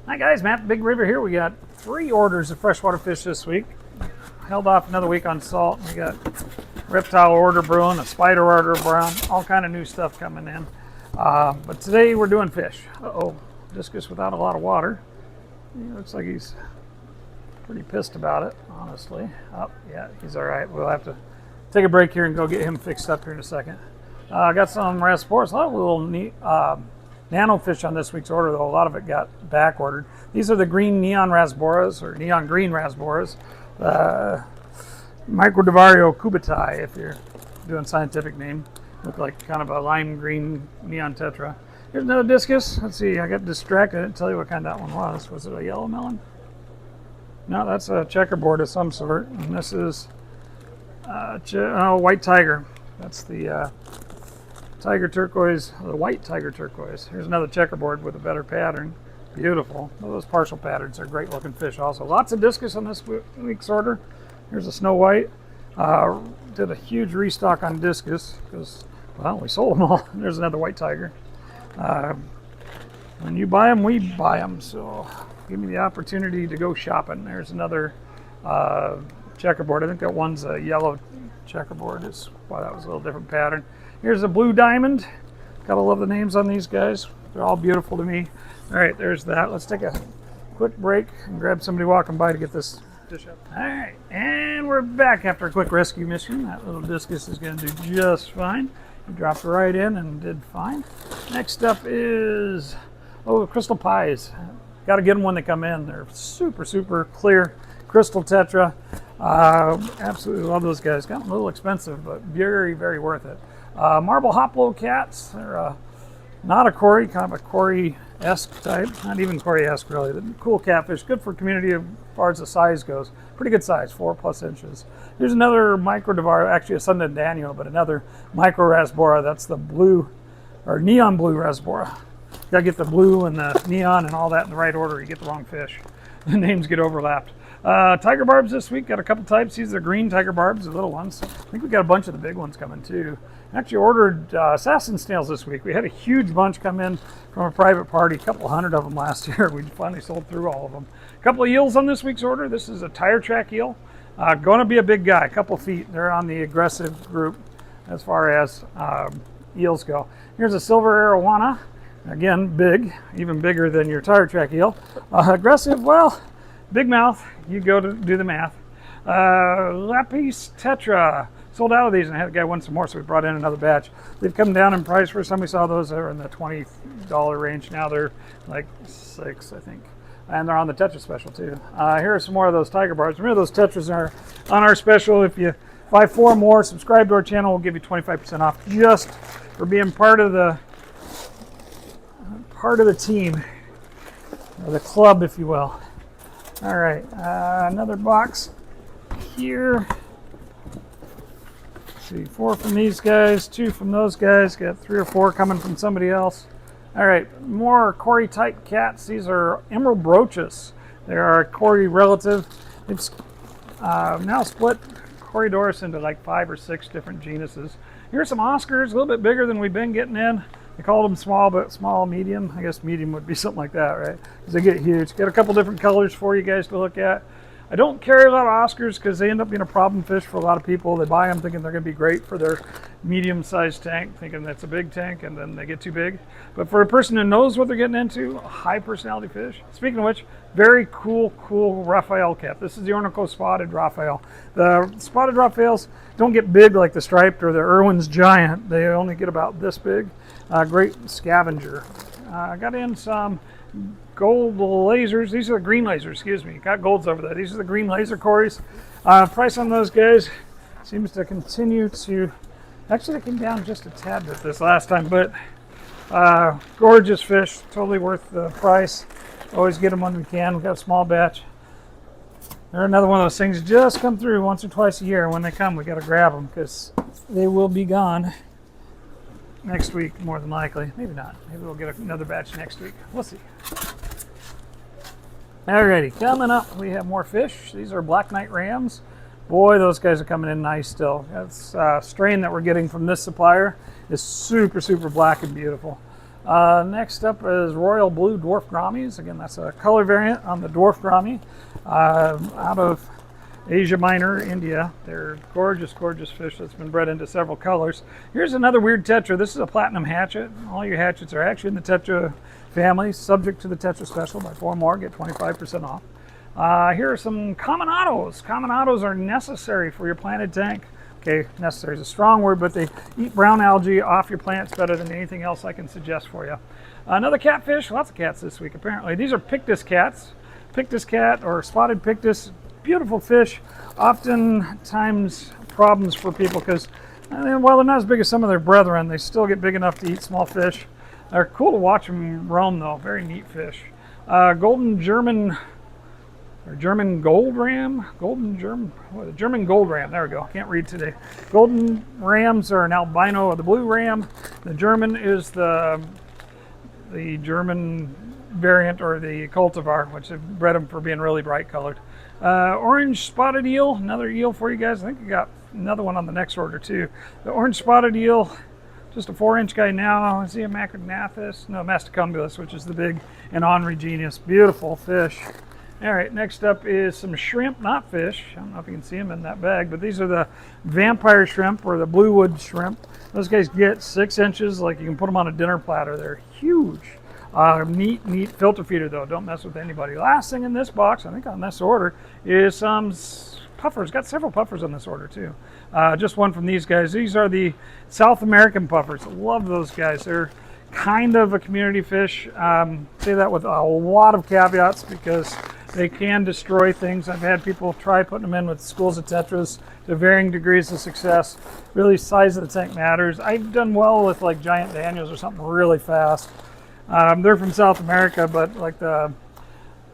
Hi guys, Matt, Big River here. We got 3 orders of freshwater fish this week. Held off another week on salt. We got reptile order brewing, a spider order brewing, all kind of new stuff coming in. But today we're doing fish. Uh-oh, discus without a lot of water. He looks like he's pretty pissed about it, honestly. Oh, yeah, he's all right. We'll have to take a break here and go get him fixed up here in a second. I got some rasboras, a lot of little neat nano fish on this week's order, though a lot of it got back ordered. These are the green neon rasboras, or neon green rasboras. Microdevario cubitai, if you're doing scientific name. Look like kind of a lime green neon tetra. Here's another discus. Let's see, I got distracted. I didn't tell you what kind that one was. Was it a yellow melon? No, that's a checkerboard of some sort. And this is white tiger. That's the tiger turquoise, the white tiger turquoise. Here's another checkerboard with a better pattern. Beautiful. Those partial patterns are great looking fish also. Lots of discus on this week's order. Here's a snow white. Did a huge restock on discus because, well, we sold them all. There's another white tiger. When you buy them, we buy them. So give me the opportunity to go shopping. There's another checkerboard. I think that one's a yellow checkerboard. Wow, that was a little different pattern. Here's a blue diamond. Gotta love the names on these guys. They're all beautiful to me. All right, there's that. Let's take a quick break and grab somebody walking by to get this dish up. All right, and we're back after a quick rescue mission. That little discus is gonna do just fine. He dropped right in and did fine. Next up is, crystal pies. Gotta get them when they come in. They're super, super clear crystal tetra. Absolutely love those guys. Got them a little expensive, but very, very worth it. Marble hoplo cats. They're not a Cory, kind of a Cory-esque type. Not even Cory-esque, really. They're cool catfish. Good for community as far as the size goes. Pretty good size, 4+ inches. Here's another microdevar, actually a Sunday Daniel, but another micro rasbora. That's the blue, or neon blue rasbora. You gotta get the blue and the neon and all that in the right order. You get the wrong fish. The names get overlapped. Tiger barbs this week, got a couple types. These are green tiger barbs, the little ones. I think we got a bunch of the big ones coming too. Actually ordered assassin snails this week. We had a huge bunch come in from a private party, a couple hundred of them last year. We finally sold through all of them. A couple of eels on this week's order. This is a tire track eel. Going to be a big guy, a couple feet. They're on the aggressive group as far as eels go. Here's a silver arowana. Again, big, even bigger than your tire track eel. Aggressive, well, big mouth. You go to do the math. Lapis tetra. Sold out of these, and I had a guy want some more, so we brought in another batch. They've come down in price. First time we saw those, they were in the $20 range. Now they're like $6, I think. And they're on the tetra special too. Here are some more of those tiger barbs. Remember, those tetras are on our special. If you buy 4 more, subscribe to our channel, we'll give you 25% off just for being part of the team, or the club, if you will. All right, another box here. Let's see, 4 from these guys, 2 from those guys. Got 3 or 4 coming from somebody else. All right, more Cory type cats. These are emerald brooches. They are a Cory relative. It's now split Corydoras into like 5 or 6 different genuses. Here's some Oscars, a little bit bigger than we've been getting in. They called them small, but small, medium. I guess medium would be something like that, right? Because they get huge. Got a couple different colors for you guys to look at. I don't carry a lot of Oscars because they end up being a problem fish for a lot of people. They buy them thinking they're going to be great for their medium-sized tank, thinking that's a big tank, and then they get too big. But for a person who knows what they're getting into, a high-personality fish. Speaking of which, very cool Raphael cat. This is the Ornico spotted Raphael. The spotted Raphaels don't get big like the striped or the Irwin's giant. They only get about this big. Great scavenger. I got in some gold lasers. These are the green lasers, excuse me. Got golds over there. These are the green laser Corys. Price on those guys seems to continue to, actually they came down just a tad bit this last time, but gorgeous fish, totally worth the price. Always get them when we can. We've got a small batch. They're another one of those things that just come through once or twice a year. When they come, we got to grab them because they will be gone next week, more than likely. Maybe not. Maybe we'll get another batch next week. We'll see. Alrighty, coming up, we have more fish. These are black knight rams. Boy, those guys are coming in nice still. That's strain that we're getting from this supplier is super, super black and beautiful. Next up is Royal Blue Dwarf Grammies. Again, that's a color variant on the Dwarf Grammy out of Asia Minor, India. They're gorgeous, gorgeous fish that's been bred into several colors. Here's another weird tetra. This is a platinum hatchet. All your hatchets are actually in the tetra family, subject to the tetra special. Buy 4 more, get 25% off. Here are some Caminados. Caminados are necessary for your planted tank. Okay, necessary is a strong word, but they eat brown algae off your plants better than anything else I can suggest for you. Another catfish, lots of cats this week apparently. These are pictus cats. Pictus cat or spotted pictus, beautiful fish. Oftentimes problems for people because while they're not as big as some of their brethren, they still get big enough to eat small fish. They're cool to watch them roam though, very neat fish. Golden German or German gold ram, German gold ram, there we go, can't read today. Golden rams are an albino of the blue ram. The German is the German variant or the cultivar, which have bred them for being really bright colored. Orange spotted eel, another eel for you guys. I think we got another one on the next order too. The orange spotted eel, just a 4-inch guy now. Is he a Macrognathus? No, Masticumbulus, which is the big and ornery genus. Beautiful fish. All right, next up is some shrimp, not fish. I don't know if you can see them in that bag, but these are the vampire shrimp or the bluewood shrimp. Those guys get 6 inches, like you can put them on a dinner platter. They're huge. Neat filter feeder though. Don't mess with anybody. Last thing in this box, I think on this order, is some puffers. Got several puffers on this order too. Just one from these guys. These are the South American puffers. Love those guys. They're kind of a community fish. Say that with a lot of caveats because they can destroy things. I've had people try putting them in with schools of tetras to varying degrees of success. Really, size of the tank matters. I've done well with like giant Daniels or something really fast. They're from South America, but like the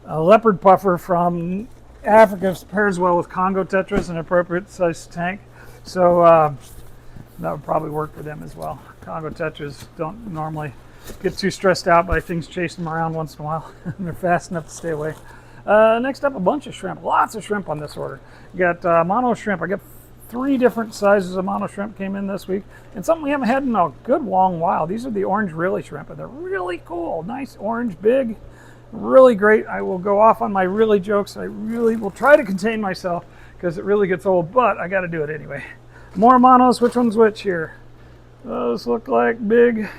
leopard puffer from Africa pairs well with Congo tetras, an appropriate size tank. So that would probably work for them as well. Congo tetras don't normally get too stressed out by things chasing them around once in a while. They're fast enough to stay away. Next up, a bunch of shrimp. Lots of shrimp on this order. You got mono shrimp. I got 3 different sizes of mono shrimp came in this week. And something we haven't had in a good long while. These are the orange really shrimp, and they're really cool. Nice, orange, big, really great. I will go off on my really jokes. I really will try to contain myself because it really gets old, but I got to do it anyway. More monos. Which one's which here? Those look like bigger.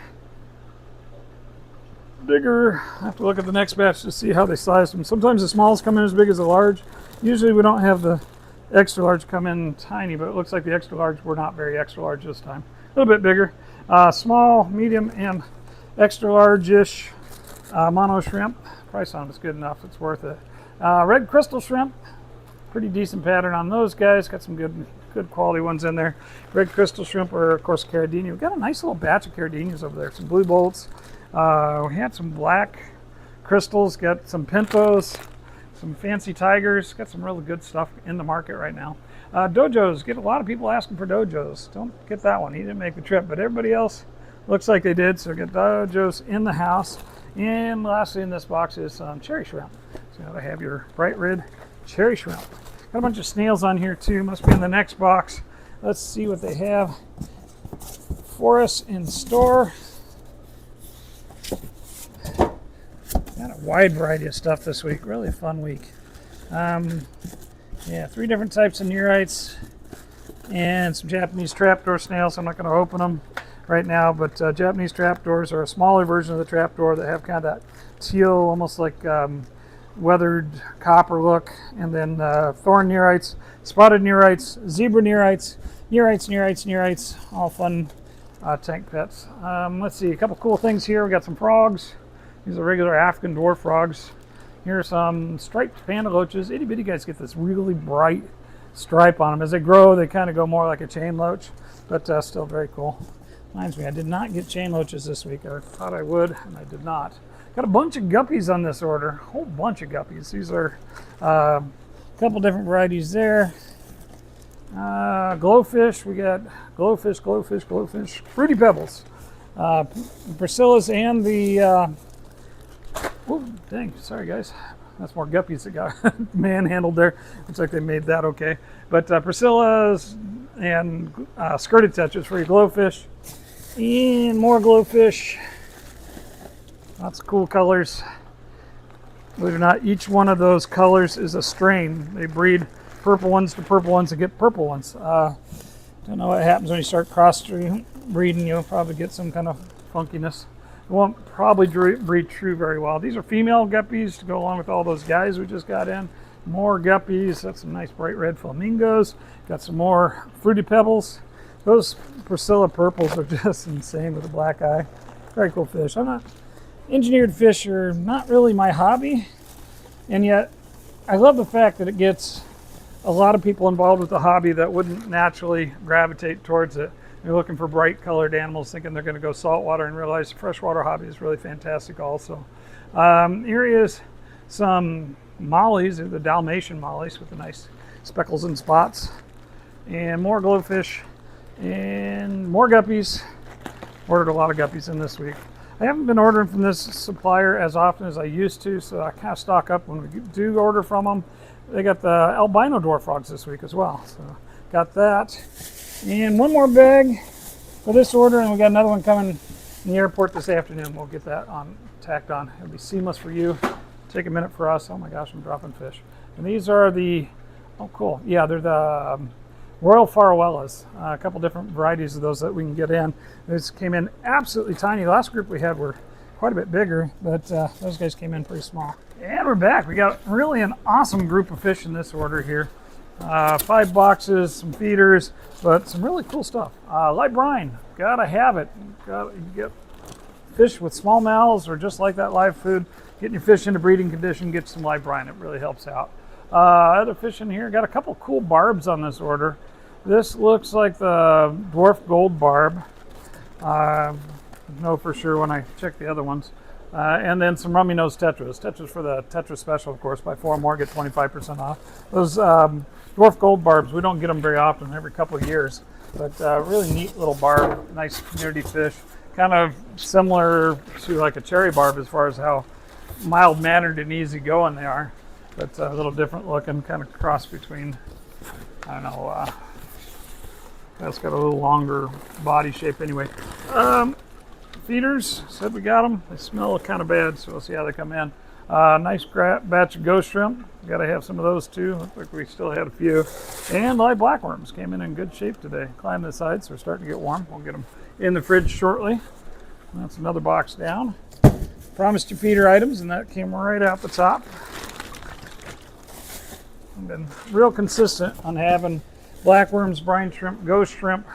I have to look at the next batch to see how they sliced them. Sometimes the smalls come in as big as the large. Usually we don't have the extra large come in tiny, but it looks like the extra large were not very extra large this time. A little bit bigger. Small, medium, and extra large-ish mono shrimp. Price on them is good enough. It's worth it. Red crystal shrimp. Pretty decent pattern on those guys. Got some good quality ones in there. Red crystal shrimp are, of course, Carradini. We've got a nice little batch of Carradinis over there. Some blue bolts. We had some black crystals. Got some pintos. Some fancy tigers. Got some really good stuff in the market right now. Dojos. Get a lot of people asking for dojos. Don't get that one. He didn't make the trip, but everybody else looks like they did. So get dojos in the house. And lastly in this box is some cherry shrimp. So now I have your bright red cherry shrimp. Got a bunch of snails on here too. Must be in the next box. Let's see what they have for us in store. Got a wide variety of stuff this week. Really a fun week. Yeah, 3 different types of neurites and some Japanese trapdoor snails. I'm not going to open them right now, but Japanese trapdoors are a smaller version of the trapdoor that have kind of that teal, almost like weathered copper look. And then thorn neurites, spotted neurites, zebra neurites, neurites, all fun tank pets. Let's see, a couple cool things here. We got some frogs. These are regular African dwarf frogs. Here are some striped panda loaches. Itty bitty guys get this really bright stripe on them. As they grow, they kind of go more like a chain loach, but still very cool. Reminds me, I did not get chain loaches this week. I thought I would, and I did not. Got a bunch of guppies on this order. A whole bunch of guppies. These are a couple different varieties there. Glowfish. We got glowfish. Fruity pebbles. Priscilla's and the... oh, dang. Sorry, guys. That's more guppies that got manhandled there. Looks like they made that okay. But Priscilla's and skirted tetras for your glowfish. And more glowfish. Lots of cool colors. Believe it or not, each one of those colors is a strain. They breed purple ones to purple ones and get purple ones. Don't know what happens when you start cross breeding. You'll probably get some kind of funkiness. It won't probably breed true very well. These are female guppies to go along with all those guys we just got in. More guppies. That's some nice bright red flamingos. Got some more fruity pebbles. Those Priscilla purples are just insane with a black eye. Very cool fish. Engineered fish are not really my hobby, and yet I love the fact that it gets a lot of people involved with the hobby that wouldn't naturally gravitate towards it. They're looking for bright colored animals, thinking they're going to go saltwater, and realize the freshwater hobby is really fantastic also. Here is some mollies, the Dalmatian mollies with the nice speckles and spots, and more glowfish, and more guppies. Ordered a lot of guppies in this week. I haven't been ordering from this supplier as often as I used to, so I kind of stock up when we do order from them. They got the albino dwarf frogs this week as well, so got that. And one more bag for this order, and we got another one coming in the airport this afternoon. We'll get that tacked on. It'll be seamless for you. Take a minute for us. Oh my gosh, I'm dropping fish. And these are the, oh cool, yeah, they're the Royal Farwellas, a couple different varieties of those that we can get in. This came in absolutely tiny. The last group we had were quite a bit bigger, but those guys came in pretty small. And we're back. We got really an awesome group of fish in this order here. 5 boxes, some feeders, but some really cool stuff. Light brine, gotta have it. You get fish with small mouths or just like that live food. Getting your fish into breeding condition, get some live brine. It really helps out. Other fish in here, got a couple cool barbs on this order. This looks like the dwarf gold barb. Know for sure when I check the other ones. And then some rummy nose tetras. Tetras for the Tetra Special, of course. Buy 4 or more, get 25% off. Those dwarf gold barbs, we don't get them very often, every couple of years. But really neat little barb, nice community fish. Kind of similar to like a cherry barb as far as how mild-mannered and easygoing they are. But a little different looking, kind of cross between, I don't know, that's got a little longer body shape anyway. Feeders, said we got them. They smell kind of bad, so we'll see how they come in. Nice batch of ghost shrimp. Got to have some of those too. Looks like we still had a few. And live blackworms came in good shape today. Climbing the sides, so we're starting to get warm. We'll get them in the fridge shortly. That's another box down. Promised you feeder items, and that came right out the top. I've been real consistent on having blackworms, brine shrimp, ghost shrimp.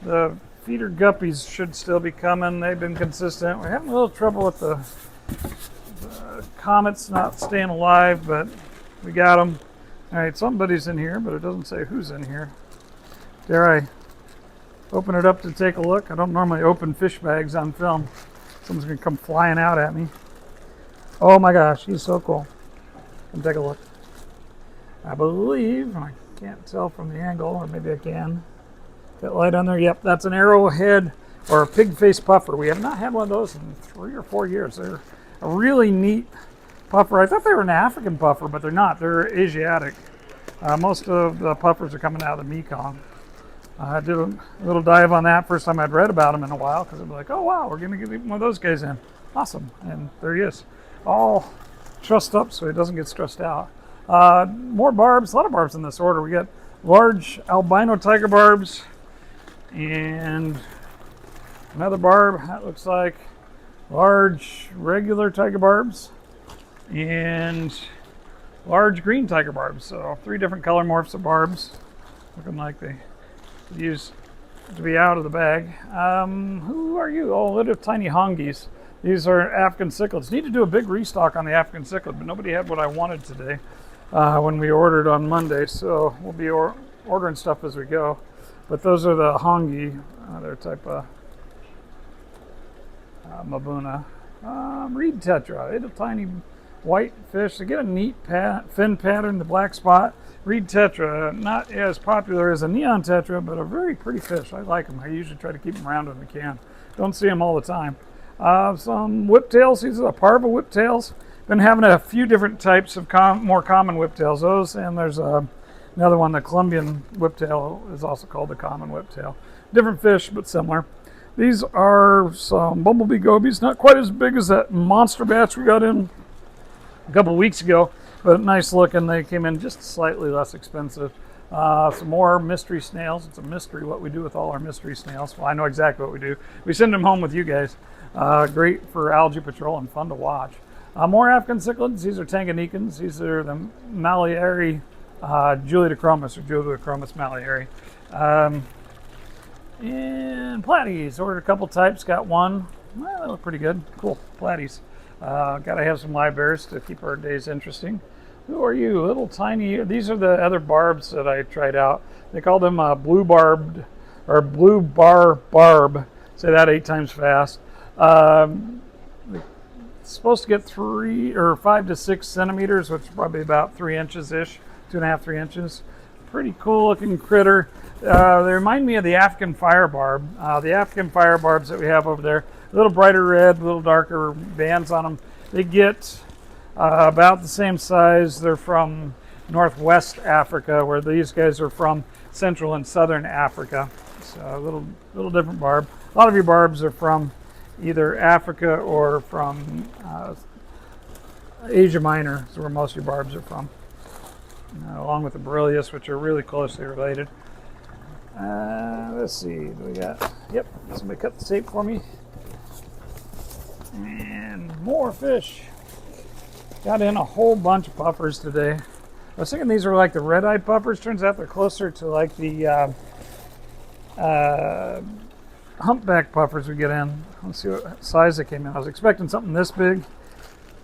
The feeder guppies should still be coming. They've been consistent. We're having a little trouble with the comets not staying alive, but we got them. All right, somebody's in here, but it doesn't say who's in here. Dare I open it up to take a look? I don't normally open fish bags on film. Someone's gonna come flying out at me. Oh my gosh, he's so cool. Come take a look. I believe, I can't tell from the angle, or maybe I can. That light on there, yep, that's an arrowhead or a pig face puffer. We have not had one of those in 3 or 4 years. They're a really neat puffer. I thought they were an African puffer, but they're not. They're Asiatic. Most of the puffers are coming out of the Mekong. I did a little dive on that first time I'd read about them in a while, because I'm like, oh wow, we're going to get one of those guys in. Awesome, and there he is. All trussed up so he doesn't get stressed out. More barbs, a lot of barbs in this order. We got large albino tiger barbs, and another barb that looks like large regular tiger barbs, and large green tiger barbs. So 3 different color morphs of barbs, looking like they could use to be out of the bag. Who are you? Oh, little tiny hongies. These are African cichlids. Need to do a big restock on the African cichlid, but nobody had what I wanted today when we ordered on Monday, so we'll be ordering stuff as we go. But those are the hongi. They're type of Mabuna. Reed tetra, little tiny white fish. They get a neat fin pattern, the black spot. Reed tetra, not as popular as a neon tetra, but a very pretty fish. I like them. I usually try to keep them around when we can. Don't see them all the time. Some whiptails. These are the parva whiptails. Been having a few different types of more common whiptails. Those, and there's another one, the Colombian whiptail is also called the common whiptail. Different fish, but similar. These are some bumblebee gobies, not quite as big as that monster batch we got in a couple weeks ago, but nice looking. They came in just slightly less expensive. Some more mystery snails. It's a mystery what we do with all our mystery snails. Well, I know exactly what we do. We send them home with you guys. Great for algae patrol and fun to watch. More African cichlids. These are Tanganyikans. These are the Maliari Julidochromis or Julidochromis maliari. And platys. Ordered a couple types. Got one. Well, they look pretty good. Cool. Platys. Got to have some live bears to keep our days interesting. Who are you? Little tiny. These are the other barbs that I tried out. They call them blue barbed or blue bar barb. Say that 8 times fast. It's supposed to get 5 to 6 centimeters, which is probably about 3 inches ish, 2.5, 3 inches. Pretty cool looking critter. They remind me of the African fire barb. The African fire barbs that we have over there, a little brighter red, a little darker bands on them. They get about the same size. They're from Northwest Africa, where these guys are from Central and Southern Africa. So a little different barb. A lot of your barbs are from either Africa or from Asia Minor, is where most of your barbs are from. Along with the Borrelius, which are really closely related. Let's see, what do we got? Yep, somebody cut the tape for me. And more fish. Got in a whole bunch of puffers today. I was thinking these are like the red-eyed puffers. Turns out they're closer to like the humpback puffers we get in. Let's see what size they came in. I was expecting something this big.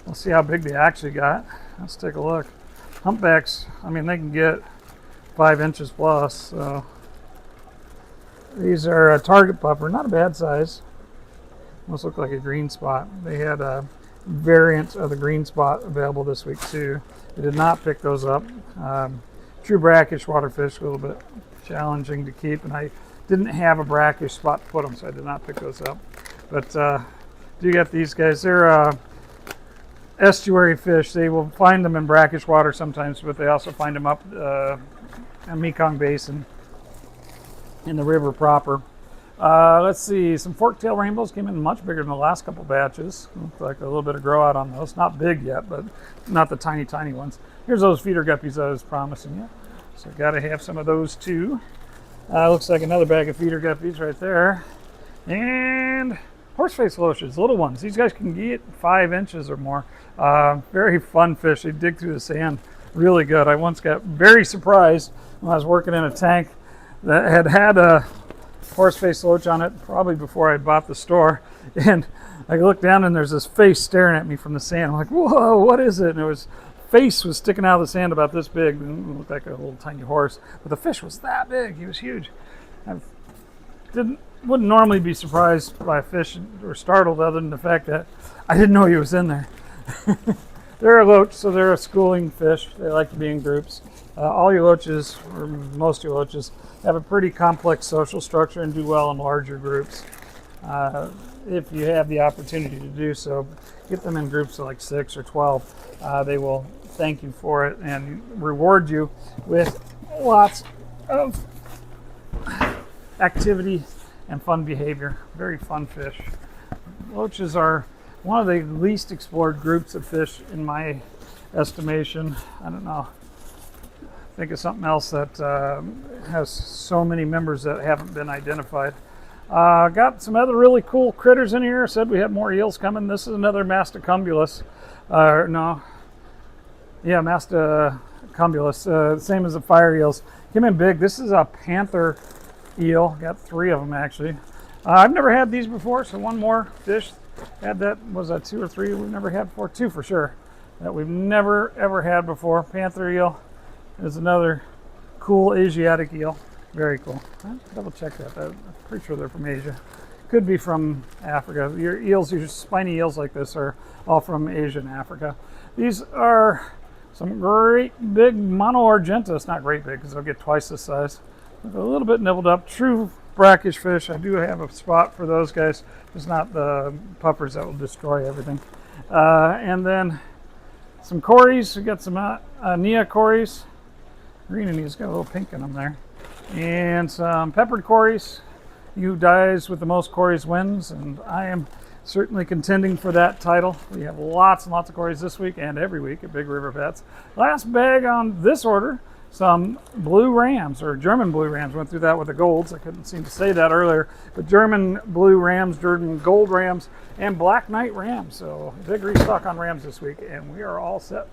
We'll see how big they actually got. Let's take a look. Humpbacks, I mean, they can get 5 inches plus. So these are a target puffer, not a bad size. Almost look like a green spot. They had a variant of the green spot available this week too. I did not pick those up. True brackish waterfish, a little bit challenging to keep, and I didn't have a brackish spot to put them, so I did not pick those up. But do get these guys. They're estuary fish. They will find them in brackish water sometimes, but they also find them up in Mekong Basin in the river proper. Let's see, some fork-tailed rainbows came in much bigger than the last couple batches. Looks like a little bit of grow out on those. Not big yet, but not the tiny ones. Here's those feeder guppies I was promising you. So got to have some of those too. Looks like another bag of feeder guppies right there. And horseface loaches, little ones. These guys can get 5 inches or more. Very fun fish. They dig through the sand really good. I once got very surprised when I was working in a tank that had a horseface loach on it, probably before I bought the store. And I looked down and there's this face staring at me from the sand. I'm like, whoa, what is it? And face was sticking out of the sand about this big. It looked like a little tiny horse, but the fish was that big. He was huge. I wouldn't normally be surprised by a fish or startled, other than the fact that I didn't know he was in there. They're a loach, so they're a schooling fish. They like to be in groups. All your loaches, or most of your loaches, have a pretty complex social structure and do well in larger groups. If you have the opportunity to do so, get them in groups of like 6 or 12. They will thank you for it and reward you with lots of activity and fun behavior. Very fun fish. Loaches are one of the least explored groups of fish in my estimation. I don't know. Think of something else that has so many members that haven't been identified. Got some other really cool critters in here. Said we had more eels coming. This is another mastocumbulus. Mastocumbulus. Same as the fire eels. Came in big. This is a panther eel. Got 3 of them actually. I've never had these before, so one more fish. Had that, was that 2 or 3 we've never had before? 2 for sure. That we've never ever had before. Panther eel is another cool Asiatic eel. Very cool. I'll double check that. I'm pretty sure they're from Asia. Could be from Africa. Your eels, your spiny eels like this are all from Asia and Africa. These are some great big mono argentus. Not great big because they'll get twice this size. A little bit nibbled up. True brackish fish. I do have a spot for those guys. It's not the puffers that will destroy everything. And then some cories. We got some Nia cories. Green and he's got a little pink in them there. And some peppered cories. you dies with the most Corys wins, and I am certainly contending for that title. We have lots and lots of Corys this week and every week at Big River Pets. Last bag on this order, some blue rams, or German blue rams. Went through that with the golds. I couldn't seem to say that earlier. But German blue rams, German gold rams, and black knight rams. So big restock on rams this week, and we are all set.